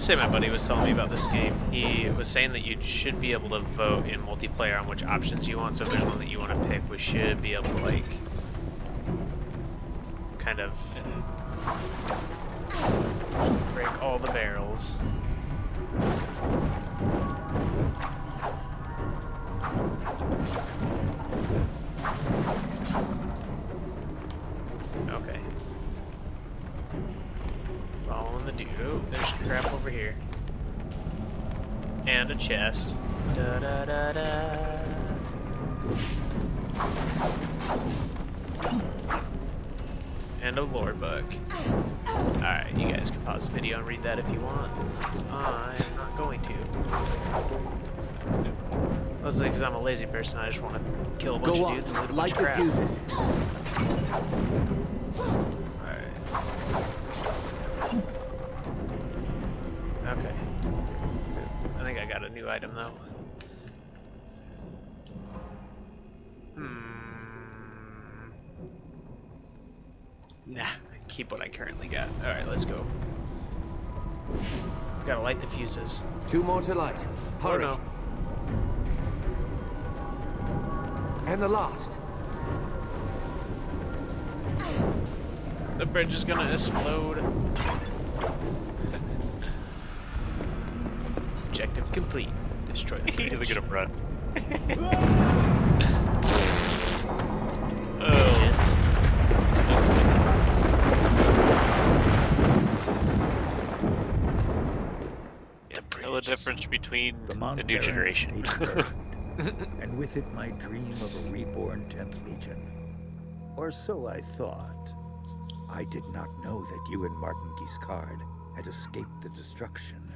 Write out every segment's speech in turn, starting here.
to say my buddy was telling me about this game. He was saying that you should be able to vote in multiplayer on which options you want. So if there's one that you want to pick, we should be able to like kind of break all the barrels. Okay. Following the dude. Oh, there's crap over here. And a chest. Da da da da. And a lore book. Alright, you guys can pause the video and read that if you want. I'm not going to. Mostly because I'm a lazy person, I just want to kill a bunch of dudes and loot a bunch of crap. Alright. Okay. I think I got a new item though. Nah, keep what I currently got. Alright, let's go. Gotta light the fuses. 2 more to light. Hurry. Oh, no. And the last. The bridge is gonna explode. Objective complete. Destroy the bridge. Look at him run. Jets. Tell the difference between The the new generation. And with it my dream of a reborn 10th Legion. Or so I thought. I did not know that you and Martin Guiscard had escaped the destruction.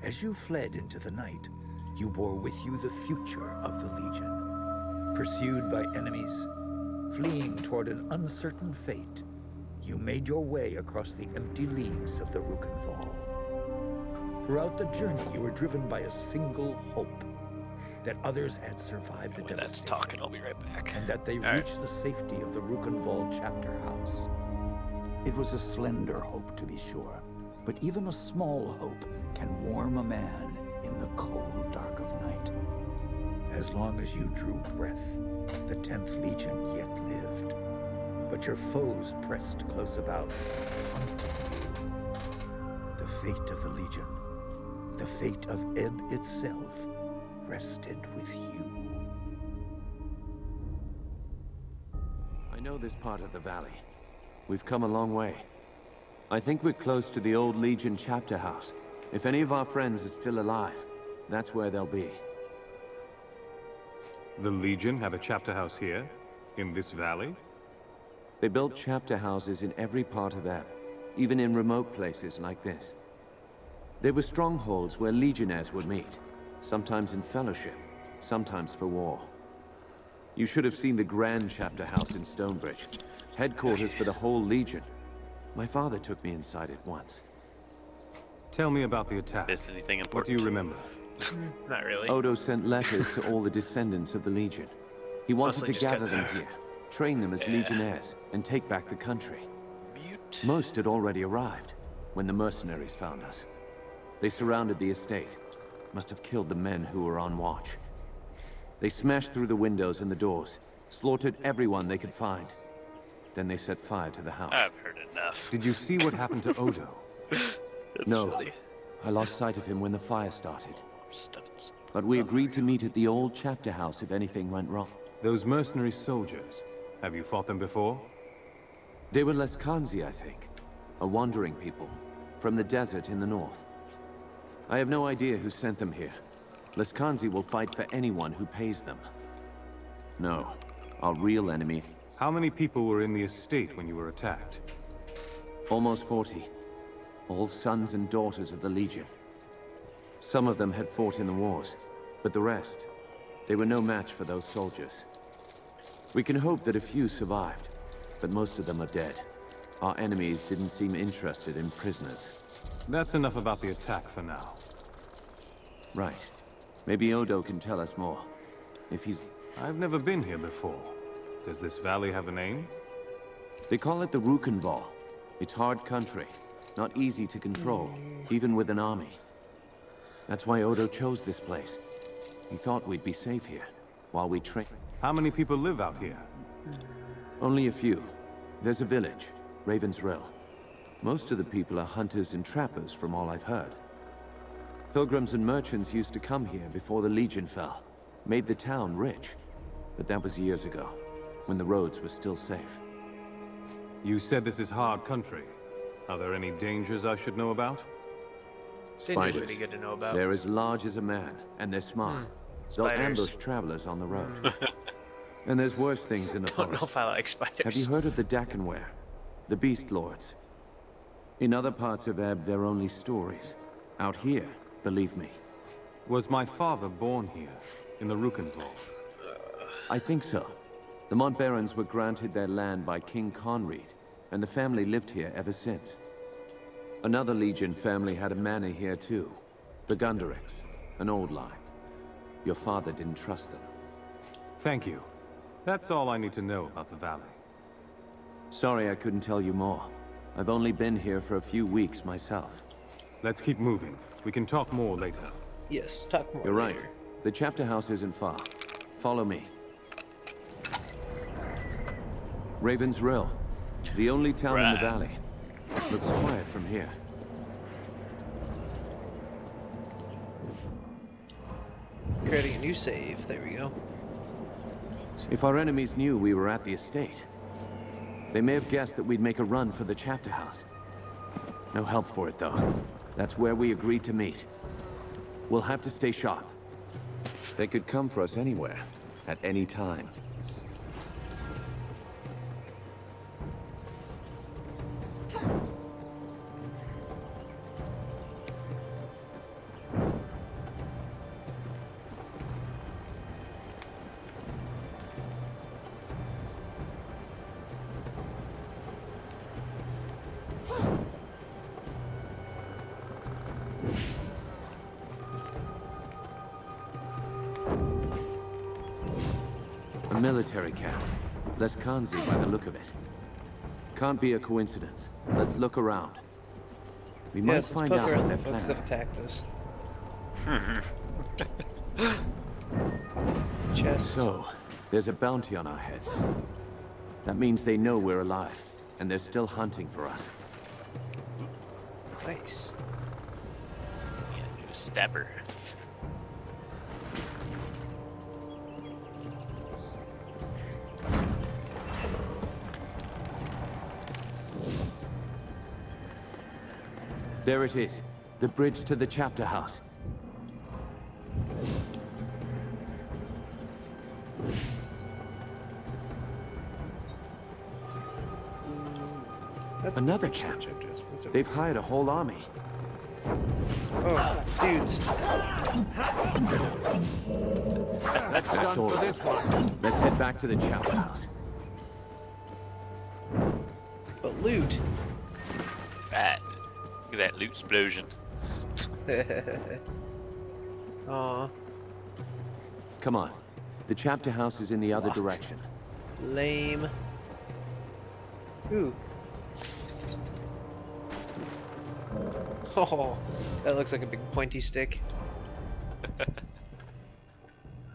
As you fled into the night, you bore with you the future of the Legion. Pursued by enemies, fleeing toward an uncertain fate, you made your way across the empty leagues of the Rukenval. Throughout the journey, you were driven by a single hope: that others had survived the devastation. That's talking. I'll be right back. And that they reached the safety of the Rukenval chapter house. It was a slender hope, to be sure, but even a small hope can warm a man in the cold dark of night. As long as you drew breath, the 10th Legion yet lived. But your foes pressed close about, hunting you. The fate of the Legion, the fate of Ebb itself, rested with you. I know this part of the valley. We've come a long way. I think we're close to the old Legion chapter house. If any of our friends are still alive, that's where they'll be. The Legion have a chapter house here? In this valley? They built chapter houses in every part of Ebb, even in remote places like this. They were strongholds where legionnaires would meet, sometimes in fellowship, sometimes for war. You should have seen the grand chapter house in Stonebridge, headquarters for the whole Legion. My father took me inside it once. Tell me about the attack. Is anything What important? do you remember? Not really. Odo sent letters to all the descendants of the Legion. He wanted Mostly to just gather them cutscenes. here, train them as legionnaires, and take back the country. Most had already arrived when the mercenaries found us. They surrounded the estate. Must have killed the men who were on watch. They smashed through the windows and the doors, slaughtered everyone they could find. Then they set fire to the house. I've heard enough. Did you see what happened to Odo? That's No. funny. I lost sight of him when the fire started. Stuns. But we agreed to meet at the old chapter house if anything went wrong. Those mercenary soldiers, have you fought them before? They were Leskanzi, I think. A wandering people, from the desert in the north. I have no idea who sent them here. Leskanzi will fight for anyone who pays them. No, our real enemy. How many people were in the estate when you were attacked? Almost 40. All sons and daughters of the Legion. Some of them had fought in the wars, but the rest, they were no match for those soldiers. We can hope that a few survived, but most of them are dead. Our enemies didn't seem interested in prisoners. That's enough about the attack for now. Right. Maybe Odo can tell us more. If he's... I've never been here before. Does this valley have a name? They call it the Rukenval. It's hard country, not easy to control. even with an army. That's why Odo chose this place. He thought we'd be safe here, while we train. How many people live out here? Only a few. There's a village, Raven's Rill. Most of the people are hunters and trappers, from all I've heard. Pilgrims and merchants used to come here before the Legion fell. Made the town rich. But that was years ago, when the roads were still safe. You said this is hard country. Are there any dangers I should know about? Danger's really good to know about. They're as large as a man, and they're smart. They'll Spiders. ambush travelers on the road. And there's worse things in the Don't know forest. if I like spiders. Have you heard of the Dakenware? The Beast Lords? In other parts of Ebb, they're only stories. Out here, believe me. Was my father born here, in the Rukenval? I think so. The Montbarons were granted their land by King Conread, and the family lived here ever since. Another Legion family had a manor here too. The Gunderics, an old line. Your father didn't trust them. Thank you. That's all I need to know about the valley. Sorry I couldn't tell you more. I've only been here for a few weeks myself. Let's keep moving. We can talk more later. Yes, talk more You're right. later. The chapter house isn't far. Follow me. Raven's Rill. The only town in the valley. Looks quiet from here. Creating a new save. There we go. If our enemies knew we were at the estate, they may have guessed that we'd make a run for the chapter house. No help for it, though. That's where we agreed to meet. We'll have to stay sharp. They could come for us anywhere, at any time. A military camp. Leskanzi by the look of it. Can't be a coincidence. Let's look around. We might Yes, let's find poke out around what the their folks plan. that attacked us. Chest. So, there's a bounty on our heads. That means they know we're alive, and they're still hunting for us. Nice. Yeah, new stabber. There it is. The bridge to the chapter house. That's Another the bridge camp. chapters. What's up? They've hired a whole army. Oh, dudes. That's done for this one. Let's head back to the chapter house. But loot. Right. Look at that loot explosion. Aw, Come on. The chapter house is in the other Locked. direction. lame. Ooh. Oh, that looks like a big pointy stick.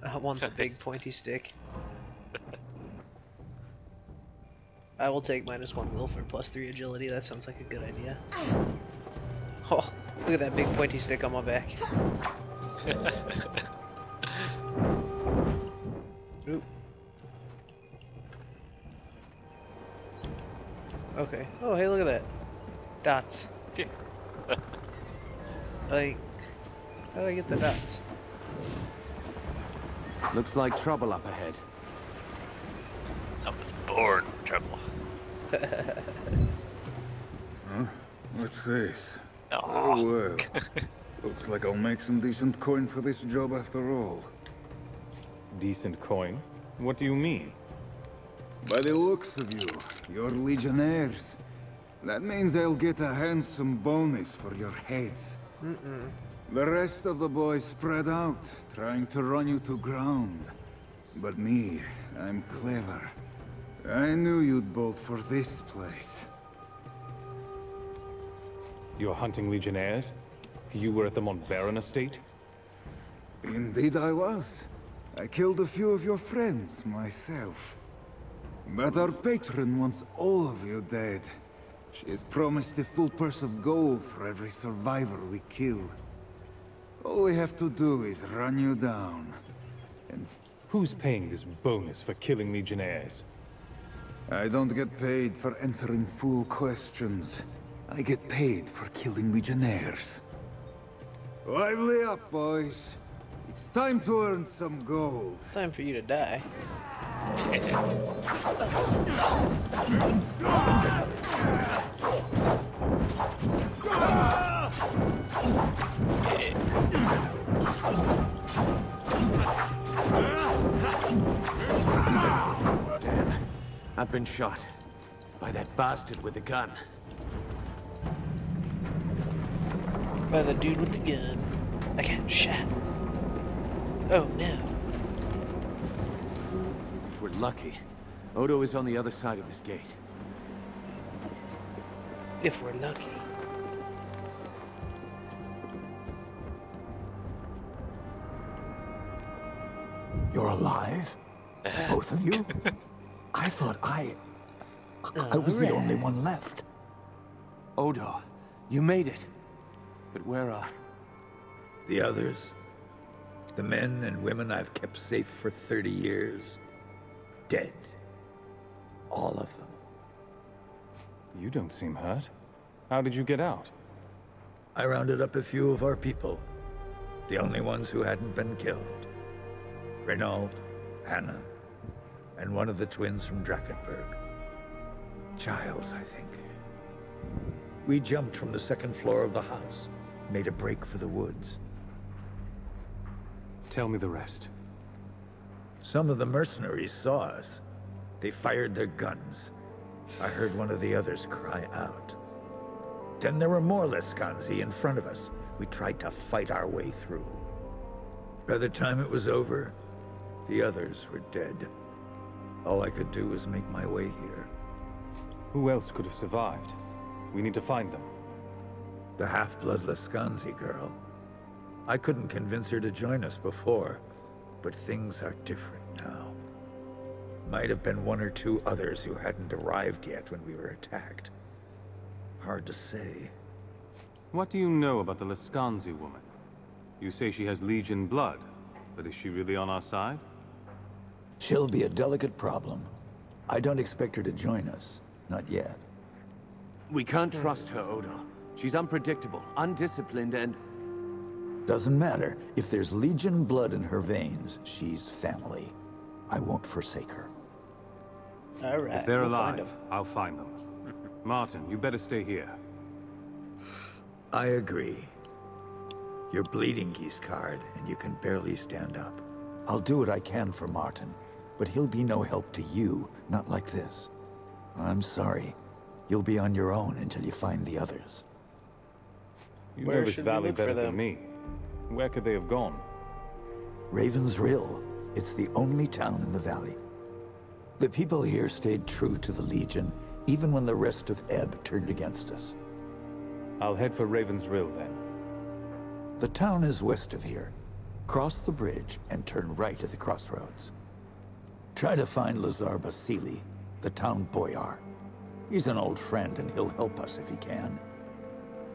I want the big pointy stick. I will take -1 will for +3 agility. That sounds like a good idea. Oh, look at that big pointy stick on my back. Oop. Okay. Oh, hey, look at that. Dots. Like, how do I get the dots? Looks like trouble up ahead. I was born in trouble. Huh? What's this? Oh, Oh, well. Looks like I'll make some decent coin for this job after all. Decent coin? What do you mean? By the looks of you, you're legionnaires. That means I'll get a handsome bonus for your heads. The rest of the boys spread out, trying to run you to ground. But me, I'm clever. I knew you'd bolt for this place. You're hunting Legionnaires? You were at the Montbaron estate? Indeed I was. I killed a few of your friends myself. But our patron wants all of you dead. She has promised a full purse of gold for every survivor we kill. All we have to do is run you down. And Who's paying this bonus for killing Legionnaires? I don't get paid for answering fool questions. I get paid for killing Legionnaires. Lively up, boys. It's time to earn some gold. It's time for you to die. Damn. I've been shot. By that bastard with the gun. By the dude with the gun. I got shot. Oh no. If we're lucky, Odo is on the other side of this gate. If we're lucky. You're alive? Both of you? I thought I was the only one left. Odo, you made it. But where are... The others? The men and women I've kept safe for 30 years? Dead. All of them. You don't seem hurt. How did you get out? I rounded up a few of our people. The only ones who hadn't been killed. Renault, Hannah, and one of the twins from Drakenberg. Giles, I think. We jumped from the second floor of the house, made a break for the woods. Tell me the rest. Some of the mercenaries saw us. They fired their guns. I heard one of the others cry out. Then there were more Lescanzi in front of us. We tried to fight our way through. By the time it was over, the others were dead. All I could do was make my way here. Who else could have survived? We need to find them. The half-blood Lescanzi girl. I couldn't convince her to join us before, but things are different now. Might have been one or two others who hadn't arrived yet when we were attacked. Hard to say. What do you know about the Lescanzi woman? You say she has Legion blood, but is she really on our side? She'll be a delicate problem. I don't expect her to join us. Not yet. We can't trust her, Odo. She's unpredictable, undisciplined, and... Doesn't matter. If there's Legion blood in her veins, she's family. I won't forsake her. Alright. If they're we'll find alive, 'em. I'll find them. Martin, you better stay here. I agree. You're bleeding, Guiscard, and you can barely stand up. I'll do what I can for Martin, but he'll be no help to you, not like this. I'm sorry. You'll be on your own until you find the others. You Where know this should we valley look for better them? than me. Where could they have gone? Raven's Rill. It's the only town in the valley. The people here stayed true to the Legion, even when the rest of Ebb turned against us. I'll head for Raven's Rill then. The town is west of here. Cross the bridge and turn right at the crossroads. Try to find Lazar Basili, the town boyar. He's an old friend and he'll help us if he can.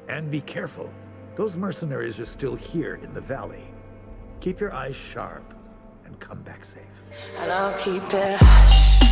And be careful. Those mercenaries are still here in the valley. Keep your eyes sharp and come back safe. And I'll keep it hush.